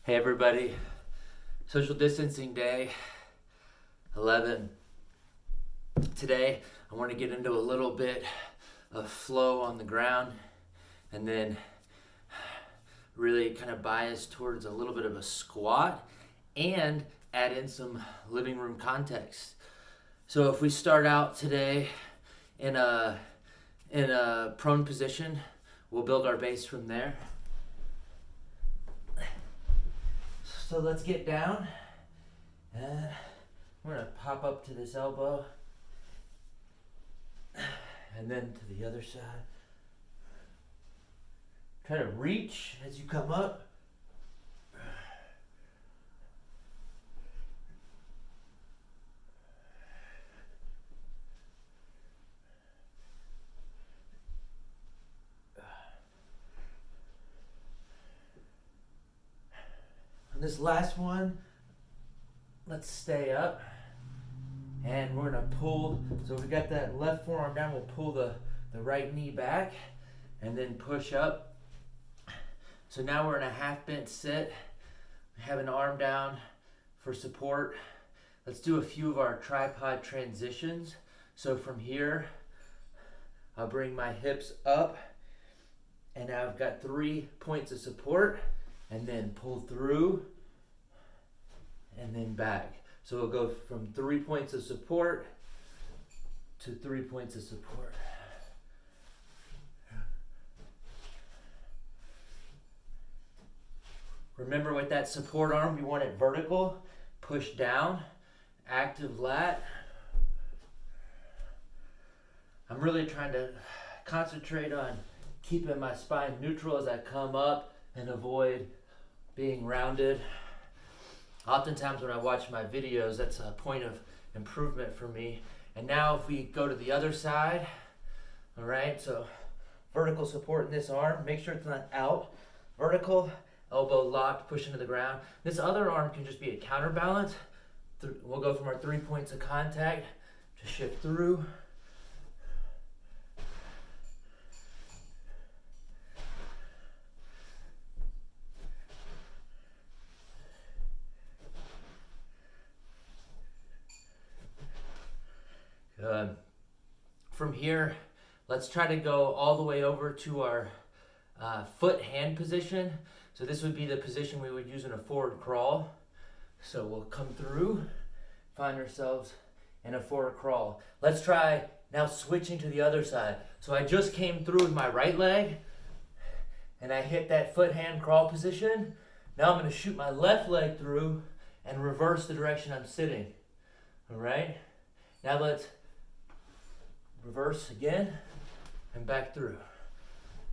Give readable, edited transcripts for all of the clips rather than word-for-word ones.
Hey everybody, social distancing day 11. Today I want to get into a little bit of flow on the ground and then really kind of bias towards a little bit of a squat and add in some living room context. So if we start out today in a prone position, we'll build our base from there. So let's get down, and we're gonna pop up to this elbow, and then to the other side. Try to reach as you come up. This last one, let's stay up, and we're gonna pull. So we got that left forearm down, we'll pull the right knee back and then push up. So now we're in a half bent sit. We have an arm down for support. Let's do a few of our tripod transitions. So from here, I'll bring my hips up, and now I've got 3 points of support, and then pull through and then back. So we'll go from 3 points of support to 3 points of support. Remember, with that support arm, we want it vertical, push down, active lat. I'm really trying to concentrate on keeping my spine neutral as I come up and avoid being rounded. Oftentimes when I watch my videos, that's a point of improvement for me. And now if we go to the other side, all right, so vertical support in this arm, make sure it's not out. Vertical, elbow locked, push into the ground. This other arm can just be a counterbalance. We'll go from our 3 points of contact to shift through. From here, let's try to go all the way over to our foot-hand position. So this would be the position we would use in a forward crawl. So we'll come through, find ourselves in a forward crawl. Let's try now switching to the other side. So I just came through with my right leg, and I hit that foot-hand crawl position. Now I'm going to shoot my left leg through and reverse the direction I'm sitting. All right? Now let's reverse again and back through.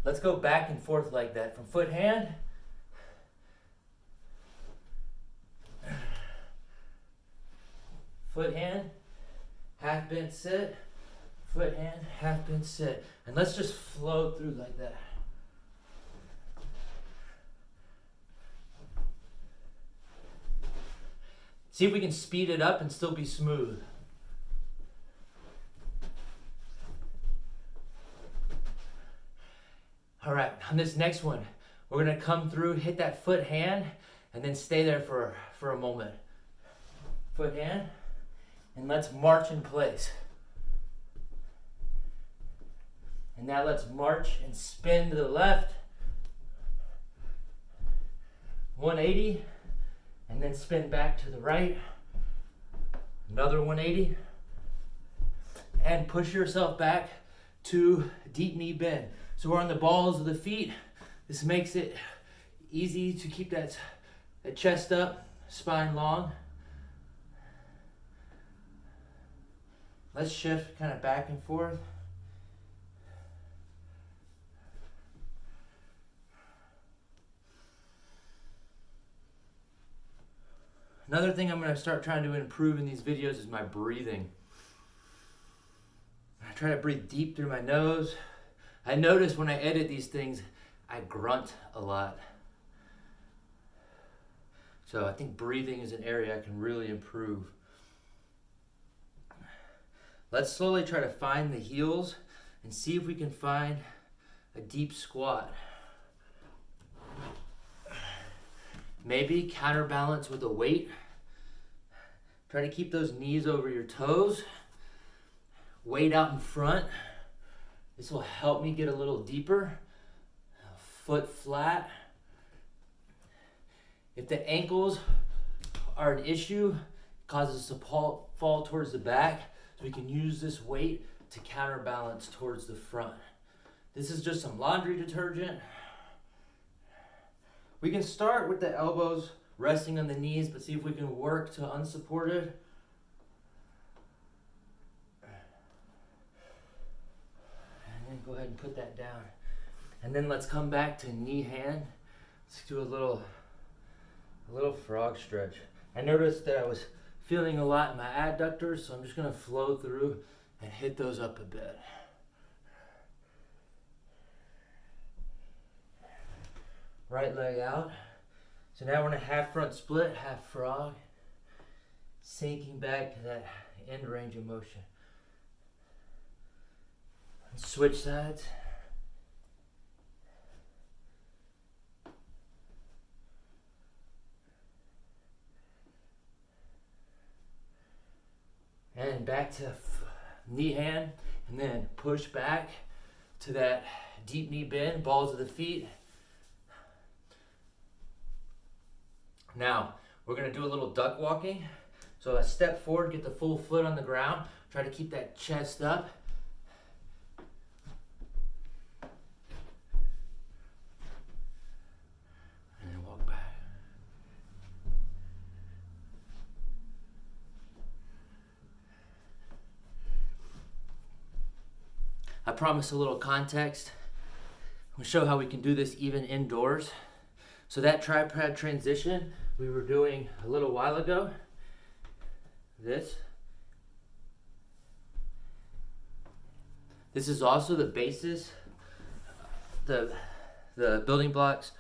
Let's go back and forth like that from foot hand. Foot hand, half bent sit, foot hand, half bent sit. And let's just flow through like that. See if we can speed it up and still be smooth. All right, on this next one, we're gonna come through, hit that foot hand, and then stay there for a moment. Foot hand, and let's march in place. And now let's march and spin to the left. 180, and then spin back to the right. Another 180, and push yourself back to deep knee bend. So we're on the balls of the feet. This makes it easy to keep that chest up, spine long. Let's shift kind of back and forth. Another thing I'm going to start trying to improve in these videos is my breathing. I try to breathe deep through my nose. I notice when I edit these things, I grunt a lot. So I think breathing is an area I can really improve. Let's slowly try to find the heels and see if we can find a deep squat. maybe counterbalance with a weight. Try to keep those knees over your toes. Weight out in front. This will help me get a little deeper. Foot flat. If the ankles are an issue, it causes us to fall towards the back, so we can use this weight to counterbalance towards the front. This is just some laundry detergent. We can start with the elbows resting on the knees, but see if we can work to unsupported. And then go ahead and put that down. And then let's come back to knee hand. Let's do a little frog stretch. I noticed that I was feeling a lot in my adductors, so I'm just gonna flow through and hit those up a bit. Right leg out. So now we're in a half front split, half frog, sinking back to that end range of motion. And switch sides. And back to knee hand, and then push back to that deep knee bend, balls of the feet. Now, we're gonna do a little duck walking. So I step forward, get the full foot on the ground, try to keep that chest up. And then walk back. I promise a little context. I'm gonna show how we can do this even indoors. So that tripod transition we were doing a little while ago, this is also the basis, the building blocks,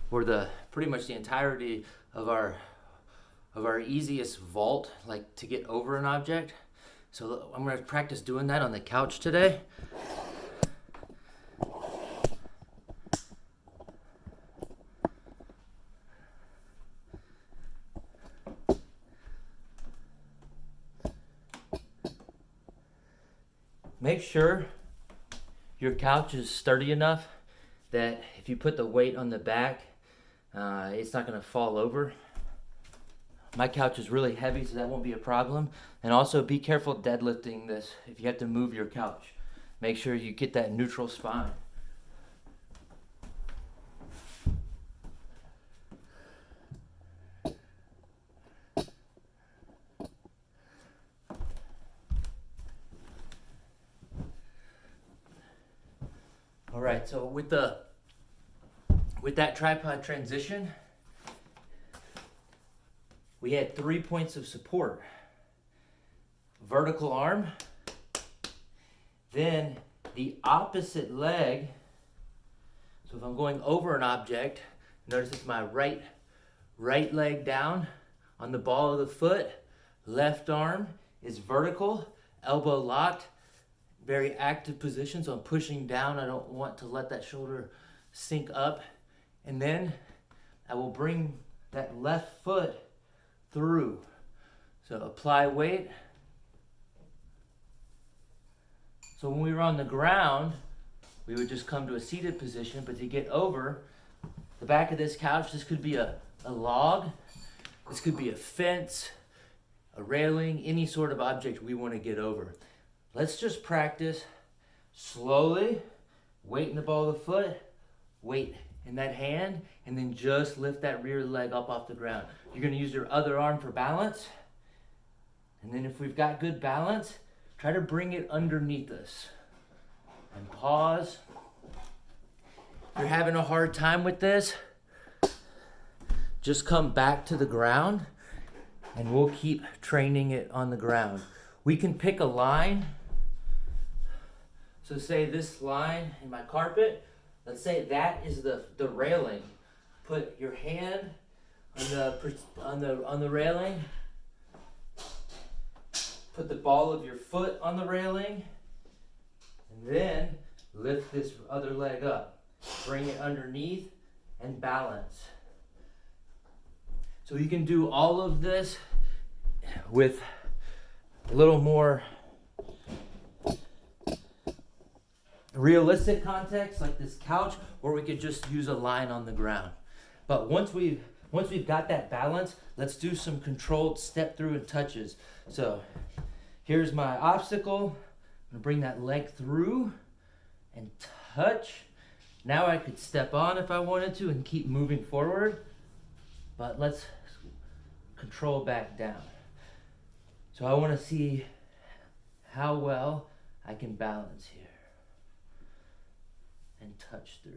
or pretty much the entirety of our easiest vault, like to get over an object. So I'm gonna practice doing that on the couch today. Make sure your couch is sturdy enough that if you put the weight on the back, it's not going to fall over. My couch is really heavy, so that won't be a problem. And also be careful deadlifting this if you have to move your couch. Make sure you get that neutral spine. All right, so with that tripod transition, we had 3 points of support. Vertical arm, then the opposite leg. So if I'm going over an object, notice it's my right leg down on the ball of the foot. Left arm is vertical, elbow locked. Very active position, so I'm pushing down. I don't want to let that shoulder sink up. And then I will bring that left foot through. So apply weight. So when we were on the ground, we would just come to a seated position, but to get over the back of this couch, this could be a log, this could be a fence, a railing, any sort of object we want to get over. Let's just practice slowly, weight in the ball of the foot, weight in that hand, and then just lift that rear leg up off the ground. You're going to use your other arm for balance. And then if we've got good balance, try to bring it underneath us. And pause. If you're having a hard time with this, just come back to the ground, and we'll keep training it on the ground. We can pick a line. So say this line in my carpet, let's say that is the railing. Put your hand on the railing. Put the ball of your foot on the railing, and then lift this other leg up. Bring it underneath and balance. So you can do all of this with a little more realistic context like this couch, or we could just use a line on the ground. But once we've got that balance, let's do some controlled step through and touches. So here's my obstacle. I'm gonna bring that leg through and touch. Now I could step on if I wanted to and keep moving forward, but let's control back down. So I wanna see how well I can balance here and touch through.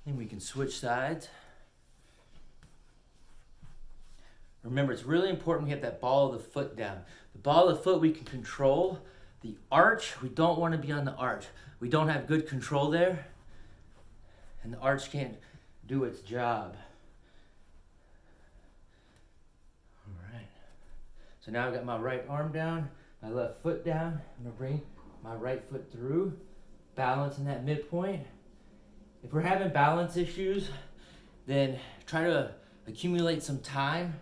Then we can switch sides. Remember, it's really important we have that ball of the foot down. The ball of the foot we can control. The arch, we don't want to be on the arch. We don't have good control there, and the arch can't do its job. All right. So now I've got my right arm down, my left foot down. I'm gonna bring my right foot through, balance in that midpoint. If we're having balance issues, then try to accumulate some time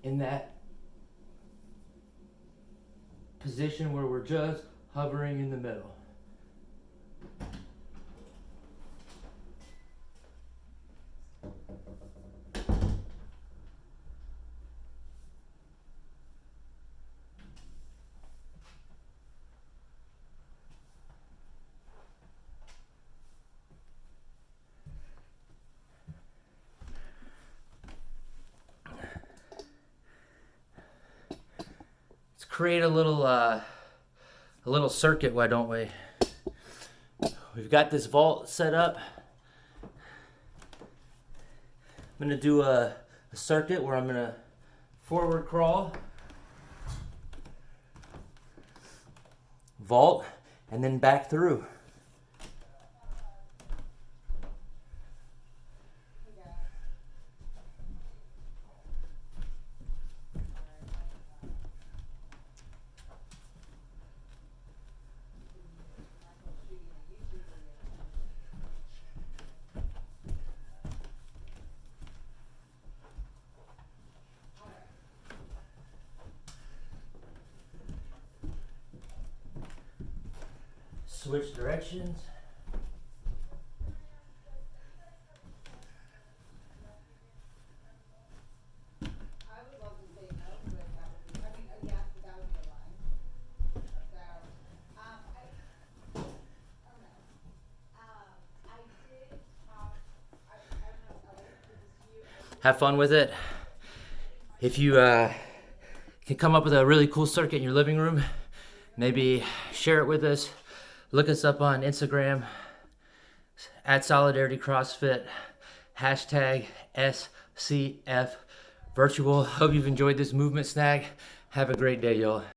in that position where we're just hovering in the middle. Create a little circuit, why don't we? We've got this vault set up. I'm gonna do a circuit where I'm gonna forward crawl, vault, and then back through. Switch directions. I would love to say no, but that would be, I mean, yes, but that would be a lie. So, I don't know. I did talk, I don't know, Ellie, did this to you? Have fun with it. If you can come up with a really cool circuit in your living room, maybe share it with us. Look us up on Instagram at Solidarity CrossFit, hashtag SCF Virtual. Hope you've enjoyed this movement snag. Have a great day, y'all.